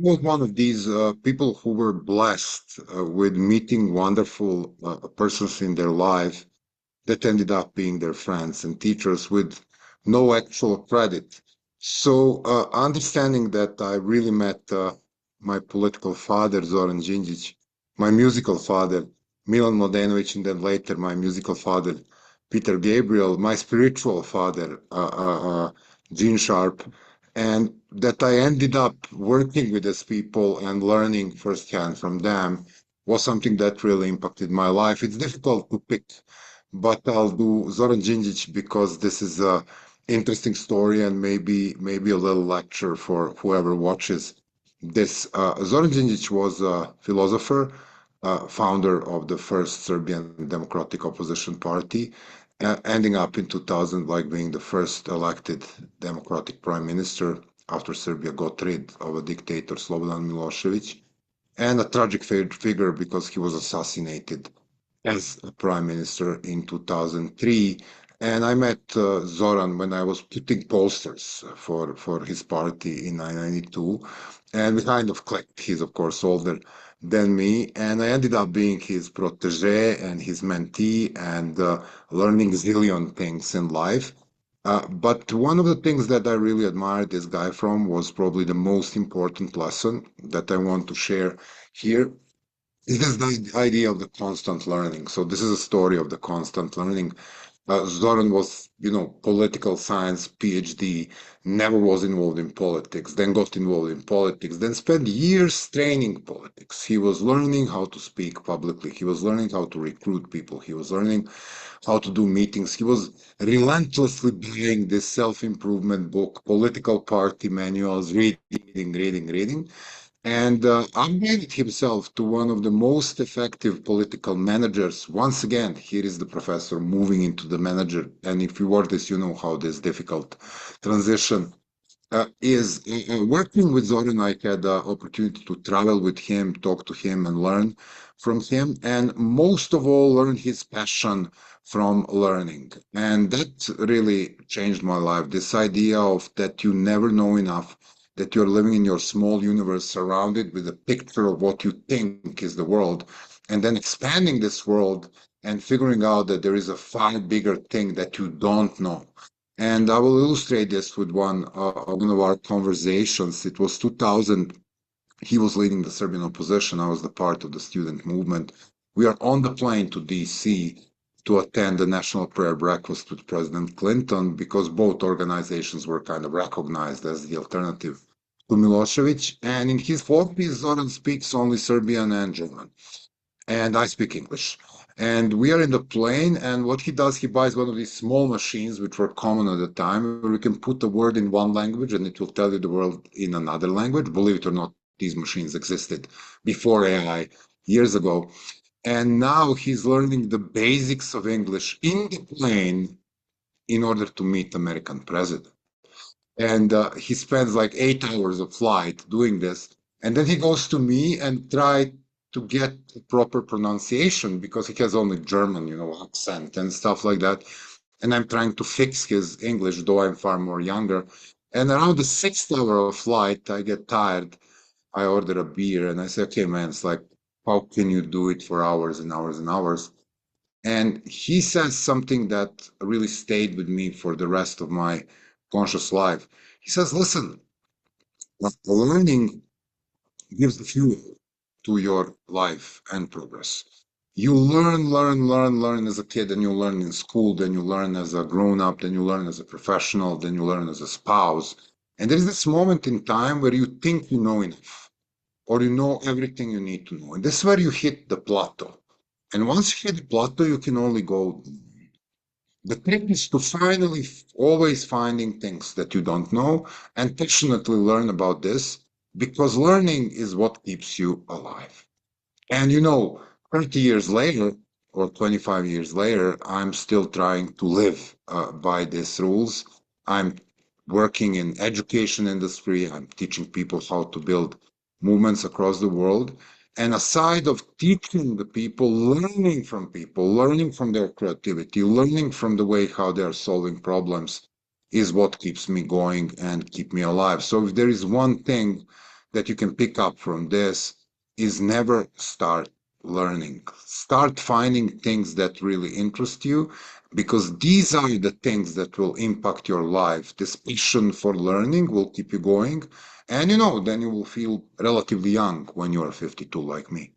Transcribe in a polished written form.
was one of these people who were blessed with meeting wonderful persons in their life that ended up being their friends and teachers with no actual credit. So, understanding that I really met my political father, Zoran Đinđic, my musical father, Milan Mladenović, and then later my musical father, Peter Gabriel, my spiritual father, Gene Sharp, and that I ended up working with these people and learning firsthand from them was something that really impacted my life. It's difficult to pick, but I'll do Zoran Đinđić because this is a interesting story and maybe a little lecture for whoever watches this. Zoran Đinđic was a philosopher, founder of the first Serbian Democratic Opposition Party, ending up in 2000 like being the first elected democratic prime minister after Serbia got rid of a dictator, Slobodan Milošević, and a tragic figure because he was assassinated as a prime minister in 2003. And I met Zoran when I was putting posters for his party in 1992, and we kind of clicked. He's, of course, older than me, and I ended up being his protege and his mentee and learning zillion things in life. But one of the things that I really admired this guy from was probably the most important lesson that I want to share here. It is the idea of the constant learning. So this is a story of the constant learning. Zoran was, political science PhD, never was involved in politics, then got involved in politics, then spent years training politics. He was learning how to speak publicly. He was learning how to recruit people. He was learning how to do meetings. He was relentlessly buying this self-improvement book, political party manuals, reading. And upgraded himself to one of the most effective political managers. Once again, here is the professor moving into the manager. And if you were this, you know how this difficult transition is. Working with Zoran, I had the opportunity to travel with him, talk to him, and learn from him. And most of all, learn his passion from learning. And that really changed my life. This idea of that you never know enough, that you're living in your small universe surrounded with a picture of what you think is the world, and then expanding this world and figuring out that there is a far bigger thing that you don't know. And I will illustrate this with one of our conversations. It was 2000. He was leading the Serbian opposition. I was the part of the student movement. We are on the plane to DC to attend the National Prayer Breakfast with President Clinton because both organizations were kind of recognized as the alternative to Milošević. And in his 40s, Zoran speaks only Serbian and German. And I speak English. And we are in the plane, and what he does, he buys one of these small machines, which were common at the time, where you can put a word in one language and it will tell you the word in another language. Believe it or not, these machines existed before AI years ago. And now he's learning the basics of English in the plane in order to meet American president. And he spends like 8 hours of flight doing this. And then he goes to me and try to get the proper pronunciation because he has only German, accent and stuff like that. And I'm trying to fix his English, though I'm far more younger. And around the 6th hour of flight, I get tired. I order a beer and I say, okay, man, it's like, how can you do it for hours and hours and hours? And he says something that really stayed with me for the rest of my conscious life. He says, listen, learning gives the fuel to your life and progress. You learn as a kid, and you learn in school, then you learn as a grown-up, then you learn as a professional, then you learn as a spouse. And there is this moment in time where you think you know enough, or you know everything you need to know. And this is where you hit the plateau. And once you hit the plateau, you can only go. The trick is to finally always finding things that you don't know and passionately learn about this, because learning is what keeps you alive. And 30 years later or 25 years later, I'm still trying to live by these rules. I'm working in education industry. I'm teaching people how to build movements across the world. And aside of teaching the people, learning from people, learning from their creativity, learning from the way how they are solving problems is what keeps me going and keep me alive. So if there is one thing that you can pick up from this is never start learning. Start finding things that really interest you, because these are the things that will impact your life. This passion for learning will keep you going. And then you will feel relatively young when you are 52 like me.